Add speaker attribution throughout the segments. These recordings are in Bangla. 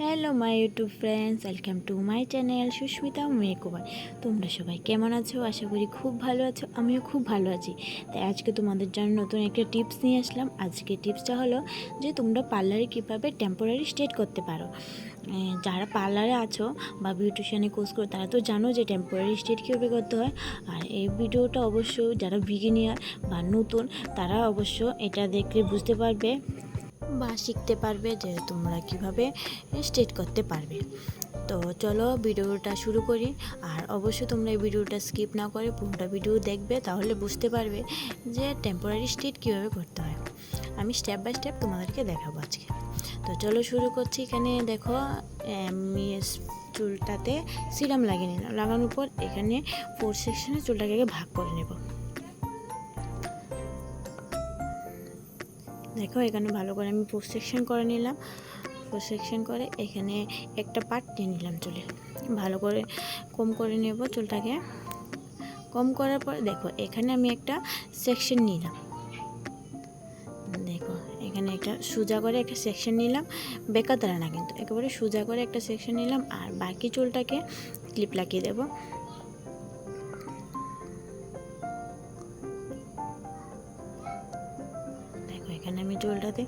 Speaker 1: Hello my YouTube friends, welcome to my channel Sushmita makeover. তোমরা সবাই কেমন আছো? আশা করি খুব ভালো আছো। আমিও খুব ভালো আছি। তাই আজকে তোমাদের জন্য নতুন একটা টিপস নিয়ে আসলাম। আজকে টিপসটা হলো যে তোমরা পার্লারে কীভাবে টেম্পোরারি স্ট্রেট করতে পারো। যারা পার্লারে আছো বা বিউটিশিয়ানে কোর্স করো তারা তো জানো যে টেম্পোরারি স্ট্রেট কীভাবে করতে হয়। আর এই ভিডিওটা অবশ্য যারা বিগিনিয়ার বা নতুন তারা অবশ্য এটা দেখলে বুঝতে পারবে বা শিখতে পারবে যে তোমরা কিভাবে স্ট্রেট করতে পারবে। তো চলো ভিডিওটা শুরু করি। আর অবশ্যই তোমরা এই ভিডিওটা স্কিপ না করে পুরোটা ভিডিও দেখবে, তাহলে বুঝতে পারবে যে টেম্পোরারি স্ট্রেট কীভাবে করতে হয়। আমি স্টেপ বাই স্টেপ তোমাদেরকে দেখাবো আজকে। তো চলো শুরু করছি। এখানে দেখো আমি চুলটাতে সিরাম লাগিয়ে নিলাম। লাগানোর পর এখানে 4 সেকশনে চুলটাকে ভাগ করে নেব। দেখো এখানে ভালো করে আমি 4 সেকশন করে নিলাম। 4 সেকশন করে এখানে একটা পার্ট নিয়ে নিলাম চুলে। ভালো করে কম করে নেব চুলটাকে। কম করার পর দেখো এখানে আমি একটা সেকশন নিলাম। দেখো এখানে একটা সোজা করে একটা সেকশন নিলাম, বেঁকা তারা না, কিন্তু একেবারে সোজা করে একটা সেকশন নিলাম। আর বাকি চুলটাকে ক্লিপ লাগিয়ে দেবো। এখানে আমি চুলটাতে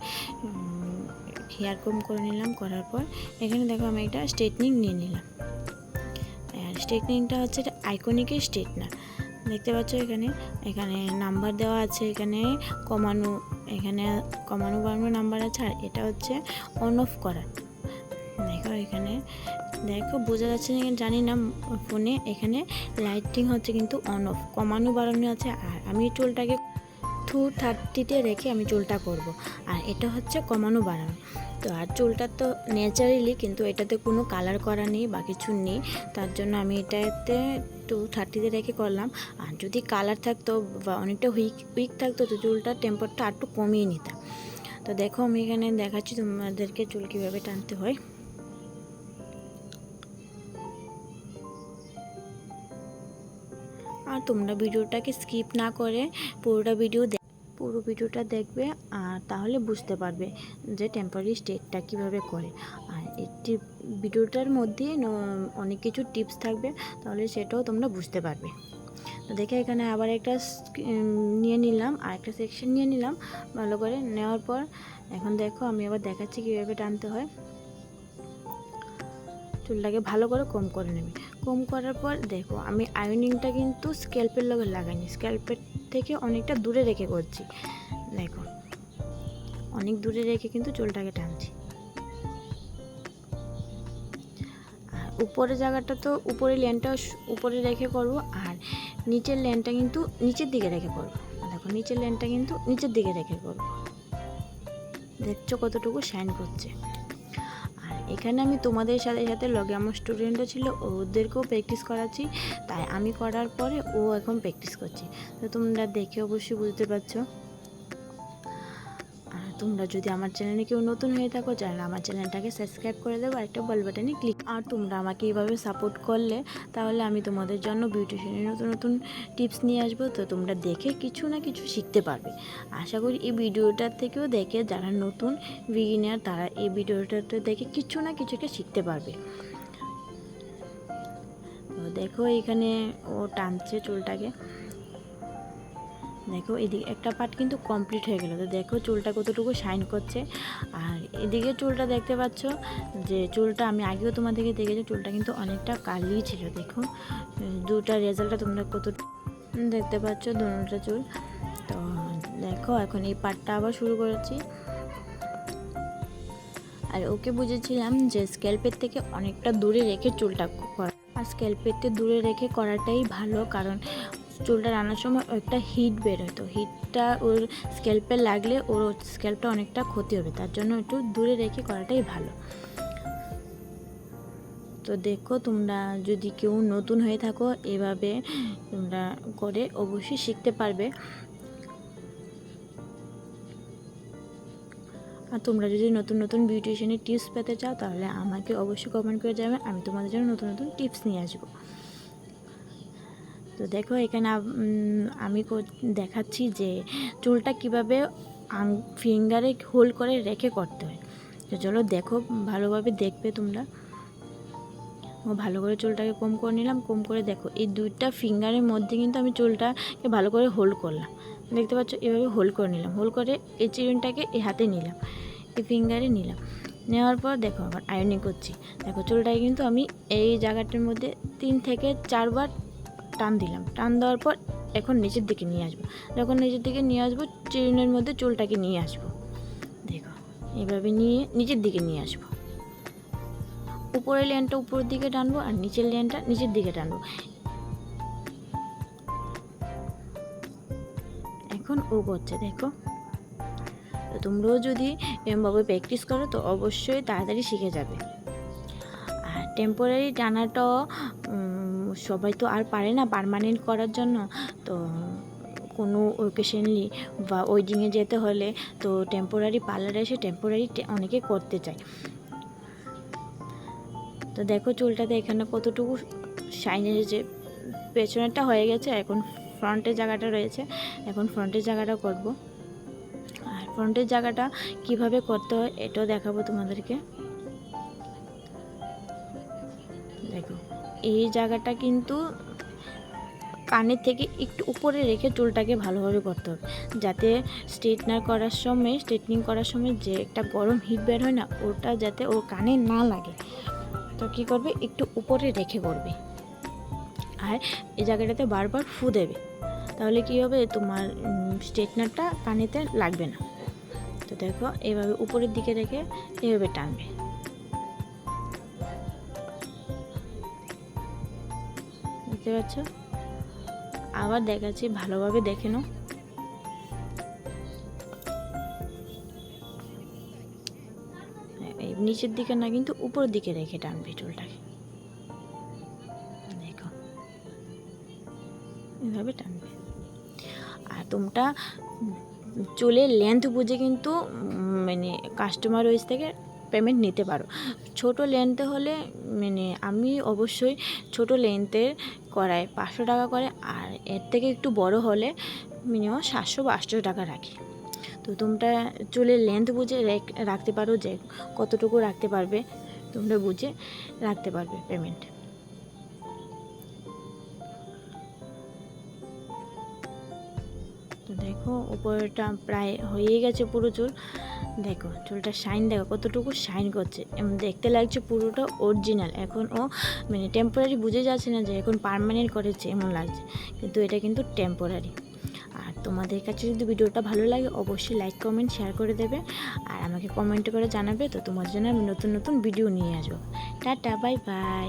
Speaker 1: হেয়ার কম করে নিলাম। করার পর এখানে দেখো আমি একটা স্ট্রেটনিং নিয়ে নিলাম। আর স্ট্রেটনিংটা হচ্ছে আইকনিকের স্ট্রেটনার, দেখতে পাচ্ছ। এখানে এখানে নাম্বার দেওয়া আছে, এখানে কমানো, এখানে কমানো বাড়ানো নাম্বার আছে। আর এটা হচ্ছে অন অফ করা। দেখো এখানে দেখো বোঝা যাচ্ছে না জানি না ফোনে, এখানে লাইটিং হচ্ছে কিন্তু অন অফ, কমানো বাড়ানো আছে। আর আমি চুলটাকে 230-তে রেখে আমি চুলটা করব। আর এটা হচ্ছে কমানো বাড়ানো। তো আর চুলটা তো ন্যাচারালি, কিন্তু এটাতে কোনো কালার করা নেই বা কিছু নেই, তার জন্য আমি এটাতে 230-তে রেখে করলাম। আর যদি কালার থাকতো বা অনেকটা উইক থাকতো তো চুলটা টেম্পারটা একটু কমিয়ে নিতাম। তো দেখো আমি এখানে দেখাচ্ছি তোমাদেরকে চুল কীভাবে টানতে হয়। আর তোমরা ভিডিওটাকে স্কিপ না করে পুরো ভিডিওটা দেখবে, আর তাহলে বুঝতে পারবে যে টেম্পোরারি স্ট্রেটটা কীভাবে করে। আর এই ভিডিওটার মধ্যে অনেক কিছু টিপস থাকবে, তাহলে সেটাও তোমরা বুঝতে পারবে। তো দেখে এখানে আবার একটা নিয়ে নিলাম, আর একটা সেকশন নিয়ে নিলাম। ভালো করে নেওয়ার পর এখন দেখো আমি আবার দেখাচ্ছি কীভাবে টানতে হয়। চুলটাকে ভালো করে কম করে নেবে। কম করার পর দেখো আমি আয়নিংটা কিন্তু স্ক্যাল্পের লগে লাগাইনি, স্ক্যাল্পের থেকে অনেকটা দূরে রেখে করছি। দেখো অনেক দূরে রেখে কিন্তু চুলটাকে টানছি। আর উপরের জায়গাটা তো উপরের লেনটা উপরে রেখে করবো, আর নিচের লেনটা কিন্তু নিচের দিকে রেখে করবো। দেখো নিচের লেনটা কিন্তু নিচের দিকে রেখে করবো। দেখছো কতটুকু শাইন করছে। এখানে আমি তোমাদের সাথে সাথে লগে আমার স্টুডেন্টও ছিল, ওদেরকেও প্র্যাকটিস করাচ্ছি। তাই আমি করার পরে ও এখন প্র্যাকটিস করছি। তো তোমরা দেখে অবশ্যই বুঝতে পারছো। আর তোমরা যদি আমার চ্যানেলে কেউ নতুন হয়ে থাকো, তাহলে আমার চ্যানেলটাকে সাবস্ক্রাইব করে দেবো, আর একটা বেল বাটনে ক্লিক। আর তোমরা আমাকে এইভাবে সাপোর্ট করলে তাহলে আমি তোমাদের জন্য বিউটিশিয়ানের নতুন নতুন টিপস নিয়ে আসবো। তো তোমরা দেখে কিছু না কিছু শিখতে পারবে। আশা করি এই ভিডিওটার থেকেও দেখে যারা নতুন বিগিনার তারা এই ভিডিওটাতে দেখে কিছু না কিছুকে শিখতে পারবে। তো দেখো এখানে ও টানছে চুলটাকে। দেখো এদিকে একটা পার্ট কিন্তু কমপ্লিট হয়ে গেল। তো দেখো চুলটা কতটুকু শাইন করছে। আর এদিকে চুলটা দেখতে পাচ্ছ যে চুলটা আমি আগেও তোমাদেরকে দেখেছি, চুলটা কিন্তু অনেকটা কালি ছিল। দেখো দুটা রেজাল্টটা তোমরা কত দেখতে পাচ্ছ, দুটা চুল। তো দেখো এখন এই পার্টটা আবার শুরু করেছি। আর ওকে বুঝেছিলাম যে স্ক্যাল্পের থেকে অনেকটা দূরে রেখে চুলটা করা। আর স্ক্যাল্পের থেকে দূরে রেখে করাটাই ভালো, কারণ চুলটা রান্নার সময় একটা হিট বেরোয়। তো হিটটা ওর স্ক্যাল্পে লাগলে ওর স্ক্যাল্পটা অনেকটা ক্ষতি হবে, তার জন্য একটু দূরে রেখে করাটাই ভালো। তো দেখো তোমরা যদি কেউ নতুন হয়ে থাকো এভাবে তোমরা করে অবশ্যই শিখতে পারবে। আর তোমরা যদি নতুন নতুন বিউটিশিয়ানের টিপস পেতে চাও তাহলে আমাকে অবশ্যই কমেন্ট করে যাবে, আমি তোমাদের জন্য নতুন নতুন টিপস নিয়ে আসবো। তো দেখো এখানে আমি দেখাচ্ছি যে চুলটা কিভাবে ফিঙ্গারে হোল্ড করে রেখে করতে হয়। তো তো চলো দেখো, ভালোভাবে দেখবে তোমরা। ভালো করে চুলটাকে কম করে নিলাম। কম করে দেখো এই দুইটা ফিঙ্গারের মধ্যে কিন্তু আমি চুলটাকে ভালো করে হোল্ড করলাম, দেখতে পাচ্ছ, এভাবে হোল্ড করে নিলাম। হোল্ড করে এই চিরুনটাকে এই হাতে নিলাম, এই ফিঙ্গারে নিলাম। নেওয়ার পর দেখো আবার আয়রনিং করছি। দেখো চুলটাকে কিন্তু আমি এই জায়গাটার মধ্যে 3 থেকে 4 বার টান দিলাম। টান দেওয়ার পর এখন নিচের দিকে নিয়ে আসবো। যখন নিচের দিকে নিয়ে আসবো, চিরুনের মধ্যে চুলটাকে নিয়ে আসবো। দেখো এইভাবে নিয়ে নিচের দিকে নিয়ে আসবো। উপরের লেনটা উপরের দিকে টানবো আর নিচের লেনটা নিচের দিকে টানবো। এখন ও করছে, দেখো। তো তোমরাও যদি এমনভাবে প্র্যাকটিস করো তো অবশ্যই তাড়াতাড়ি শিখে যাবে। আর টেম্পোরারি টানাটাও সবাই তো আর পারে না পার্মানেন্ট করার জন্য। তো কোনো ওকেশনলি বা ওয়েডিংয়ে যেতে হলে তো টেম্পোরারি পার্লারে এসে টেম্পোরারি অনেকে করতে চায়। তো দেখো চুলটাতে এখানে কতটুকু শাইন এসেছে। পেছনেরটা হয়ে গেছে, এখন ফ্রন্টের জায়গাটা রয়েছে। এখন ফ্রন্টের জায়গাটা করব। আর ফ্রন্টের জায়গাটা কিভাবে করতে হয় এটাও দেখাবো তোমাদেরকে। দেখো এই জায়গাটা কিন্তু কানের থেকে একটু উপরে রেখে চুলটাকে ভালোভাবে করতে হবে, যাতে স্ট্রেটনিং করার সময় যে একটা গরম হিট বের হয় না, ওটা যাতে ওর কানে না লাগে। তো কী করবে, একটু উপরে রেখে করবে। আর এই জায়গাটাতে বারবার ফু দেবে, তাহলে কী হবে, তোমার স্ট্রেটনারটা কানেতে লাগবে না। তো দেখো এভাবে উপরের দিকে রেখে এভাবে টানবে। দেখতে পাচ্ছ? আবার দেখাচ্ছি, ভালোভাবে দেখে নাও। নিচের দিকে না, কিন্তু উপরের দিকে রেখে টানবে চুলটাকে। দেখো এভাবে টানবে। আর তোমরা চুলের লেন্থ বুঝে কিন্তু মানে কাস্টমার ওয়াইজ থেকে পেমেন্ট নিতে পারো। ছোট লেন্থে হলে মানে আমি অবশ্যই ছোট লেন্থের করাই 500 টাকা করে, আর এর থেকে একটু বড় হলে মিনিমাম 700 বা 800 টাকা রাখি। তো তোমরা চুলের লেন্থ বুঝে রাখতে পারো, যে কতটুকু রাখতে পারবে তোমরা বুঝে রাখতে পারবে পেমেন্ট। তো দেখো উপরটা প্রায় হয়ে গেছে পুরো চুল। দেখো চুলটা শাইন, দেখো কতটুকু শাইন করছে, এমন দেখতে লাগছে পুরোটা অরিজিনাল। এখন ও মানে টেম্পোরারি বুঝে যাচ্ছে না যে এখন পার্মানেন্ট করেছে এমন লাগছে, কিন্তু এটা কিন্তু টেম্পোরারি। আর তোমাদের কাছে যদি ভিডিওটা ভালো লাগে অবশ্যই লাইক কমেন্ট শেয়ার করে দেবে, আর আমাকে কমেন্ট করে জানাবে। তো তোমার জন্য আমি নতুন নতুন ভিডিও নিয়ে আসবো। Tata, bye bye.